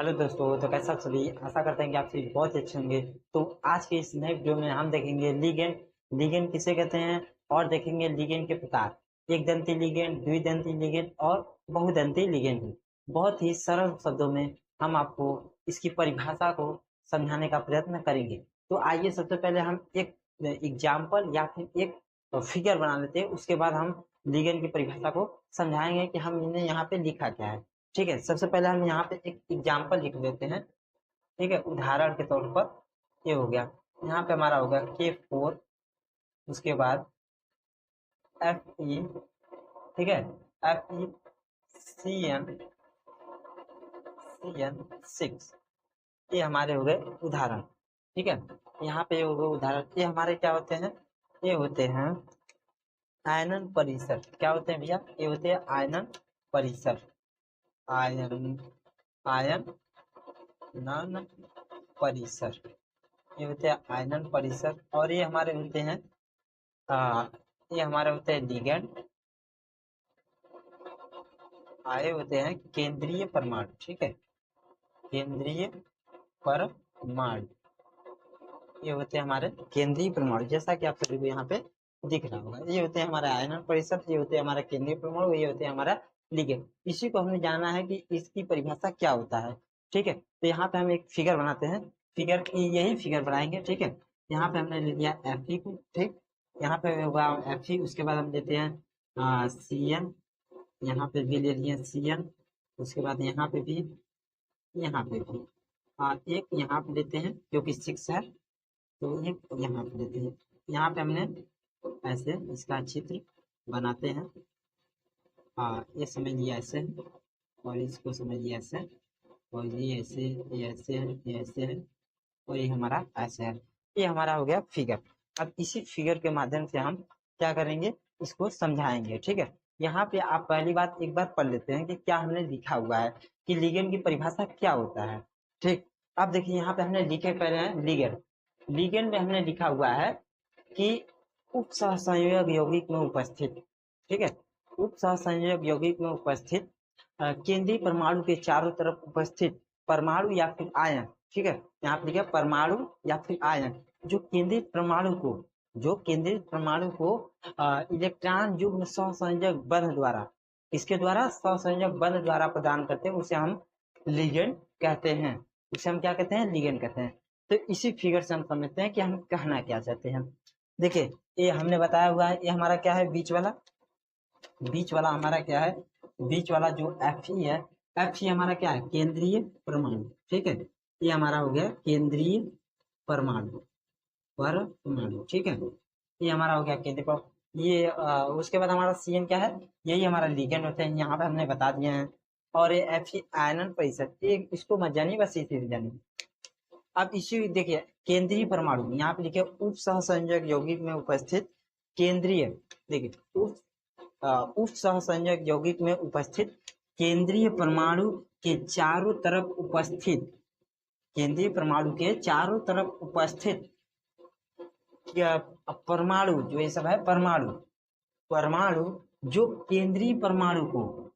Hello दोस्तों, तो कैसे आप सभी। आशा करते हैं कि आप सभी बहुत अच्छे होंगे। तो आज के इस नए वीडियो में हम देखेंगे लिगेंड। लिगेंड किसे कहते हैं और देखेंगे लिगेंड के प्रकार। एक दंती लिगेंड, द्विदंती लिगेंड और बहुदंती लिगेंड। बहुत ही सरल शब्दों में हम आपको इसकी परिभाषा को समझाने का प्रयत्न करेंगे। तो आइए सबसे पहले हम एक एग्जाम्पल या फिर एक फिगर बना लेते हैं, उसके बाद हम लिगेंड की परिभाषा को समझाएंगे कि हमने यहाँ पे लिखा क्या है। ठीक है, सबसे पहले हम यहाँ पे एक एग्जाम्पल लिख लेते हैं। ठीक है, उदाहरण के तौर पर ये हो गया। यहाँ पे हमारा होगा K4, उसके बाद Fe, ठीक है, FeCN6, ये हमारे हो गए उदाहरण। ठीक है, यहाँ पे हो गए उदाहरण। ये हमारे क्या होते हैं? ये होते हैं आयनन परिसर। क्या होते हैं भैया? ये होते हैं आयनन परिसर। आयन आयनन परिसर, ये होते हैं आयनन परिसर। और ये हमारे होते हैं ये हमारे होते हैं लिगेंड। आए होते हैं केंद्रीय परमाणु। ठीक है, केंद्रीय परमाणु, ये होते हैं हमारे केंद्रीय परमाणु, जैसा कि आप सभी को यहाँ पे दिख रहा होगा। ये होते हैं हमारे आयनन परिसर, ये होते हैं हमारा केंद्रीय परमाणु, ये होते हैं हमारा लिगेंड। इसी को हमें जानना है कि इसकी परिभाषा क्या होता है। ठीक है, तो यहाँ पे हम एक फिगर बनाते हैं। फिगर की यही फिगर बनाएंगे। ठीक है, यहाँ पे हमने ले लिया Fe को। ठीक, यहाँ पे होगा Fe, उसके बाद हम लेते हैं Cn, यहाँ पे भी ले लिए Cn, उसके बाद यहाँ पे भी, यहाँ पे भी एक यहाँ पे लेते हैं जो कि 6 है, तो एक यहाँ पे लेते हैं। यहाँ पे हमने ऐसे इसका चित्र बनाते हैं। ये समझ लिया ऐसे, और इसको समझ लिया ऐसे, और ये ऐसे, ये ऐसे है, ये ऐसे है, और ये हमारा ऐसे है। ये हमारा हो गया फिगर। अब इसी फिगर के माध्यम से हम क्या करेंगे, इसको समझाएंगे। ठीक है, यहाँ पे आप पहली बात एक बार पढ़ लेते हैं कि क्या हमने लिखा हुआ है कि लिगेंड की परिभाषा क्या होता है। ठीक, अब देखिए यहाँ पे हमने लिखे पहले हैं लिगेंड। लिगेंड में हमने लिखा हुआ है कि उप सहसंयोजक यौगिक में उपस्थित, ठीक है, उप सहसंयोजक यौगिक में उपस्थित केंद्रीय परमाणु के चारों तरफ उपस्थित परमाणु या फिर आयन। ठीक है, यहाँ पे लिखा परमाणु या फिर आयन, जो केंद्रीय परमाणु को इलेक्ट्रॉन युग्म सहसंयोजक बंध द्वारा, इसके द्वारा सहसंयोजक बंध द्वारा प्रदान करते हैं, उसे हम लिगेंड कहते हैं। उसे हम क्या कहते हैं? लिगेंड कहते हैं। तो इसी फिगर से हम समझते हैं कि हम कहना क्या चाहते हैं। देखिए, ये हमने बताया हुआ है, ये हमारा क्या है? बीच वाला। बीच वाला हमारा क्या है? बीच वाला जो Fe है, Fe हमारा क्या है? केंद्रीय परमाणु। ठीक है, ये हमारा हो गया केंद्रीय परमाणु। ठीक है, ये हमारा हो गया केंद्रीय परमाणु। ये उसके बाद हमारा Cn क्या है? यही हमारा लिगेंड होते हैं, यहाँ पे हमने बता दिए हैं। और ये Fe आयनन परिसर, ये इसको मत जानिए, बस इसी जानिए। अब इसी देखिए केंद्रीय परमाणु, यहाँ पे लिखे उप सहसंयोजक यौगिक में उपस्थित केंद्रीय, देखिए उप सहसंयोजक यौगिक में उपस्थित केंद्रीय परमाणु के चारों तरफ उपस्थित, केंद्रीय परमाणु के चारों तरफ उपस्थित परमाणु, जो ये सब है परमाणु जो केंद्रीय परमाणु को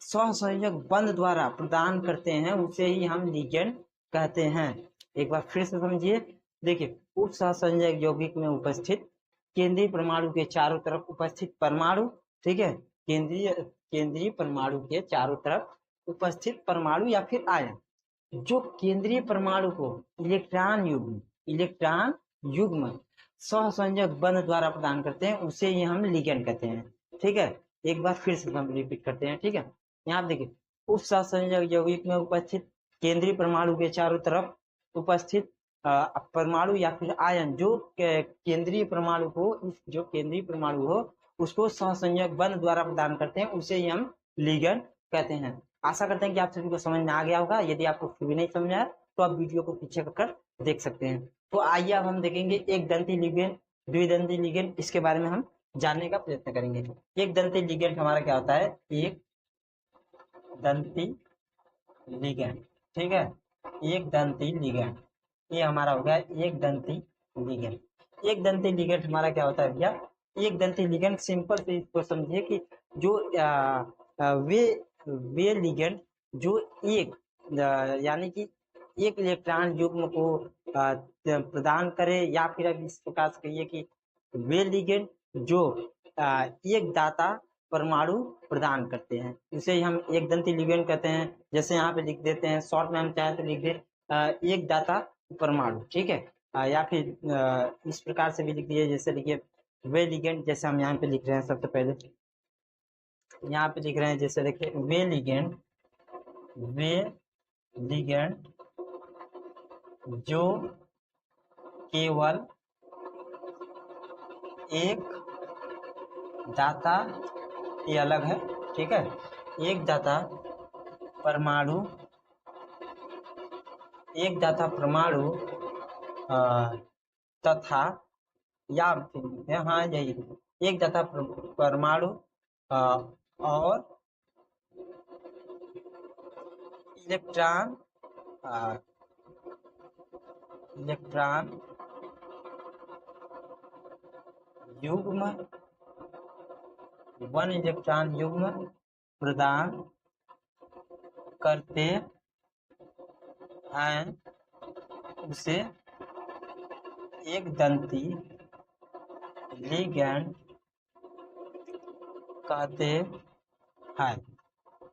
सहसंयोजक बंध द्वारा प्रदान करते हैं, उसे ही हम लिगेंड कहते हैं। एक बार फिर से समझिए। देखिए, उप सहसंयोजक यौगिक में उपस्थित केंद्रीय परमाणु के चारों तरफ उपस्थित परमाणु, ठीक है, केंद्रीय परमाणु के चारों तरफ उपस्थित परमाणु या फिर आयन, जो केंद्रीय परमाणु को इलेक्ट्रॉन युग्म सहसंयोजक बंध द्वारा प्रदान करते हैं, उसे ही हम लिगेंड कहते हैं। ठीक है, एक बार फिर से हम रिपीट करते हैं। ठीक है, यहाँ देखिए, उप सहसंयोजक यौगिक में उपस्थित केंद्रीय परमाणु के चारों तरफ उपस्थित परमाणु या फिर आयन, जो केंद्रीय परमाणु को, जो केंद्रीय परमाणु हो उसको सहसंयोजक बंध द्वारा प्रदान करते हैं, उसे ही हम लिगेंड कहते हैं। आशा करते हैं कि आप सभी को समझ में आ गया होगा। यदि आपको फिर भी नहीं समझ आया तो आप वीडियो को पीछे कर देख सकते हैं। तो आइए अब हम देखेंगे एक दंती लिगेंड, द्विदंती लिगेंड, इसके बारे में हम जानने का प्रयत्न करेंगे। एक दंती लिगेंड हमारा क्या होता है? एक दंती लिगेंड, ठीक है, एक दंती लिगेंड, ये हमारा हो गया एक दंती लिगेंड। एक दंती लिगेंड हमारा क्या होता है भैया? एक दंती लिगेंड सिंपल से इसको समझिए कि जो वे लिगेंड जो एक यानी कि एक इलेक्ट्रॉन युग्म को प्रदान करे, या फिर अब इस प्रकार से कहिए कि वे लिगेंड जो एक दाता परमाणु प्रदान करते हैं उसे ही हम एक दंती लिगेंड कहते हैं। जैसे यहाँ पे लिख देते हैं, शॉर्ट में हम चाहे तो लिख दे एक दाता परमाणु, ठीक है। या फिर इस प्रकार से भी लिख दिए, जैसे लिखिए वे लिगेंड, जैसे हम यहाँ पे लिख रहे हैं, सबसे पहले यहाँ पे लिख रहे हैं, जैसे देखिए वे लिगेंड जो केवल एक दाता, ये अलग है, ठीक है, एक दाता परमाणु तथा या हाँ यही एक दाता परमाणु और इलेक्ट्रॉन युग्म, वन इलेक्ट्रॉन युग्म प्रदान करते हैं उसे एक दंती लिगेंड कहते हैं।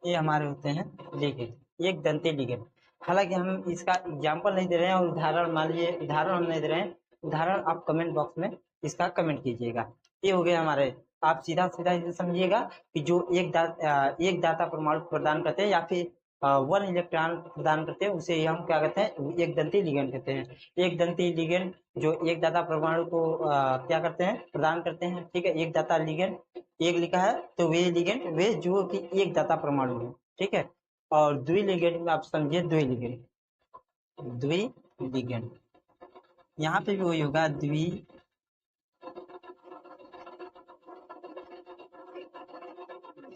ये हमारे होते हैं लिगेंड, एक दंती लिगेंड। हालांकि हम इसका एग्जाम्पल नहीं दे रहे हैं और उदाहरण, मान लीजिए उदाहरण हम नहीं दे रहे हैं, उदाहरण आप कमेंट बॉक्स में इसका कमेंट कीजिएगा। ये हो गया हमारे, आप सीधा सीधा इसे समझिएगा कि जो एक दाता परमाणु प्रदान करते हैं या फिर वन इलेक्ट्रॉन प्रदान करते हैं उसे हम क्या कहते हैं, एक दंती लिगेंड कहते हैं। एक दंती लिगेंड जो एक दाता परमाणु को क्या करते हैं, प्रदान करते हैं, ठीक है। एक दाता लिगेंड एक लिखा है तो वे लिगेंड वे जो कि एक दाता परमाणु है, ठीक है। और द्विलिगेंड में आप समझिए द्विलिगेंड यहाँ पे भी वही होगा,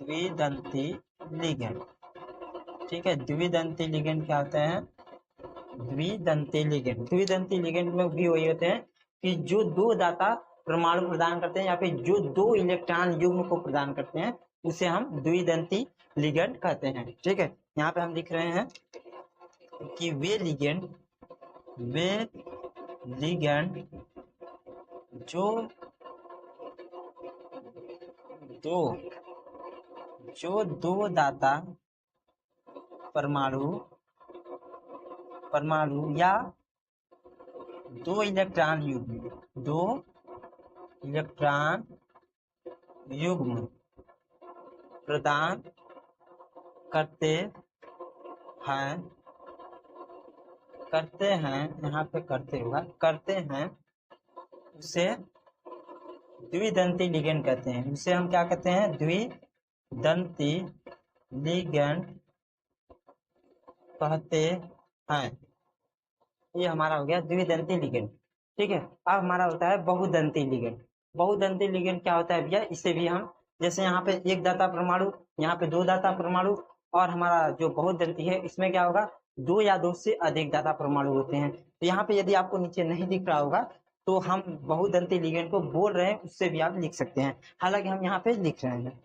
द्विदंती लिगेंड, ठीक है। द्विदंती लिगेंड क्या होते हैं, द्विदंती लिगेंड में भी वही होते हैं कि जो दो दाता परमाणु प्रदान करते हैं या फिर जो दो इलेक्ट्रॉन युग्म को प्रदान करते हैं उसे हम द्विदंती लिगेंड कहते हैं, ठीक है। यहाँ पे हम लिख रहे हैं कि वे लिगेंड जो दो दाता परमाणु या दो इलेक्ट्रॉन युग्म प्रदान करते हैं, यहाँ पे करते हैं उसे द्विदंती लिगेंड कहते हैं। उसे हम क्या कहते हैं, द्विदंती लिगेंड कहते हैं। ये हमारा हो गया द्विदंती लिगेंड, ठीक है। अब हमारा होता है बहुदंती लिगेंड। बहुदंती लिगेंड क्या होता है भैया, इसे भी हम, जैसे यहाँ पे एक दाता परमाणु, यहाँ पे दो दाता परमाणु, और हमारा जो बहुदंती है इसमें क्या होगा, दो या दो से अधिक दाता परमाणु होते हैं। तो यहाँ पे यदि आपको नीचे नहीं दिख रहा होगा तो हम बहुदंती लिगेंड को बोल रहे हैं, उससे भी आप लिख सकते हैं। हालांकि हम यहाँ पे लिख रहे हैं,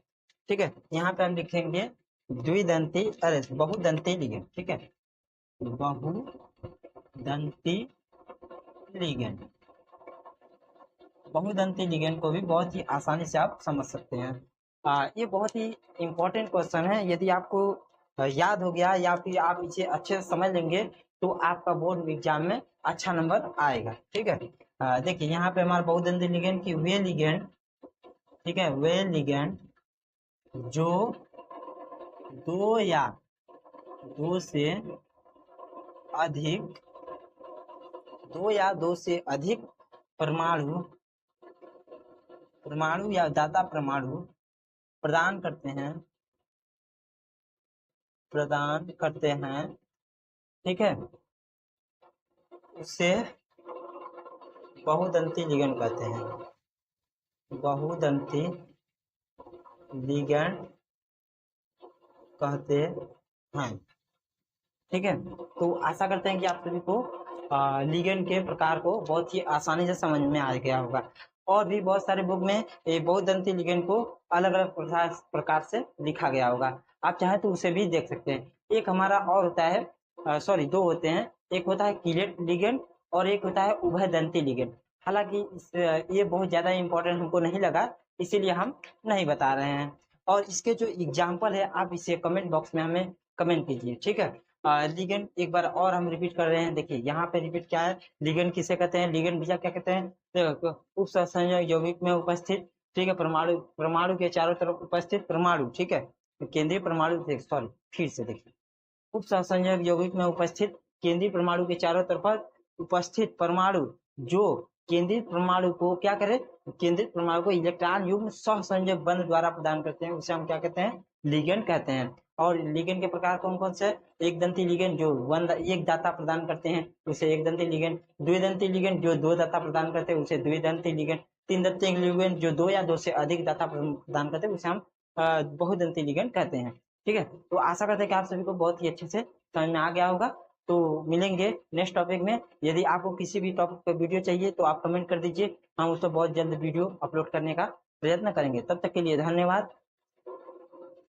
ठीक है। यहाँ पे हम लिखेंगे बहुदंती लिगेंड, ठीक है, बहुदंती लिगेंड। बहुदंती लिगेंड को भी बहुत ही आसानी से आप समझ सकते हैं। ये बहुत ही इम्पोर्टेंट क्वेश्चन है, यदि आपको याद हो गया या फिर आप इसे अच्छे से समझ लेंगे तो आपका बोर्ड एग्जाम में अच्छा नंबर आएगा, ठीक है। देखिए यहाँ पे हमारा बहुदंती लिगेंड की वे लिगेंड, ठीक है, वे लिगेंड जो दो या दो से अधिक परमाणु या दाता परमाणु प्रदान करते हैं, ठीक है, उसे बहुदंती लिगेंड कहते हैं। बहुदंती लिगेंड कहते हैं, ठीक है। तो आशा करते हैं कि आप सभी को लिगेंड के प्रकार को बहुत ही आसानी से समझ में आ गया होगा। और भी बहुत सारे बुक में ये बहुदंती लिगेंड को अलग अलग प्रकार से लिखा गया होगा, आप चाहें तो उसे भी देख सकते हैं। एक हमारा और होता है सॉरी दो होते हैं, एक होता है कीलेट लिगेंड और एक होता है उभयदंती लिगेंड। हालांकि ये बहुत ज्यादा इंपॉर्टेंट हमको नहीं लगा, इसीलिए हम नहीं बता रहे हैं। और इसके जो एग्जाम्पल है आप इसे कमेंट बॉक्स में हमें कमेंट कीजिए, ठीक है। लिगेंड एक बार और हम रिपीट कर रहे हैं, देखिए यहाँ पे रिपीट क्या है, लिगेंड किसे कहते हैं, लिगेंड भैया क्या कहते हैं, उप सहसंयोजक यौगिक में उपस्थित, ठीक है, परमाणु परमाणु के चारों तरफ उपस्थित परमाणु, ठीक है, केंद्रीय परमाणु, सॉरी फिर से देखिए, उप सहसंयोजक यौगिक में उपस्थित केंद्रीय परमाणु के चारों तरफ उपस्थित परमाणु जो केंद्रीय परमाणु को क्या करे, केंद्रित परमाणु को इलेक्ट्रॉन युग्म सहसंयोजक बंध द्वारा प्रदान करते हैं, उसे हम क्या कहते हैं, लिगेंड कहते हैं। और लिगेंड के प्रकार कौन कौन से, एक दंती लिगेंड जो एक दाता प्रदान करते हैं उसे एक दंती लिगेंड, द्विदंती लिगेंड जो दो दाता प्रदान करते हैं उसे द्विदंती लिगेंड, तीन दंती लिगेंड जो दो या दो से अधिक दाता प्रदान करते हैं उसे हम बहुदंती लिगेंड कहते हैं, ठीक है। तो आशा करते हैं कि आप सभी को बहुत ही अच्छे से समझ में आ गया होगा। तो मिलेंगे नेक्स्ट टॉपिक में। यदि आपको किसी भी टॉपिक पर वीडियो चाहिए तो आप कमेंट कर दीजिए, हम उस पर बहुत जल्द वीडियो अपलोड करने का प्रयत्न करेंगे। तब तक के लिए धन्यवाद।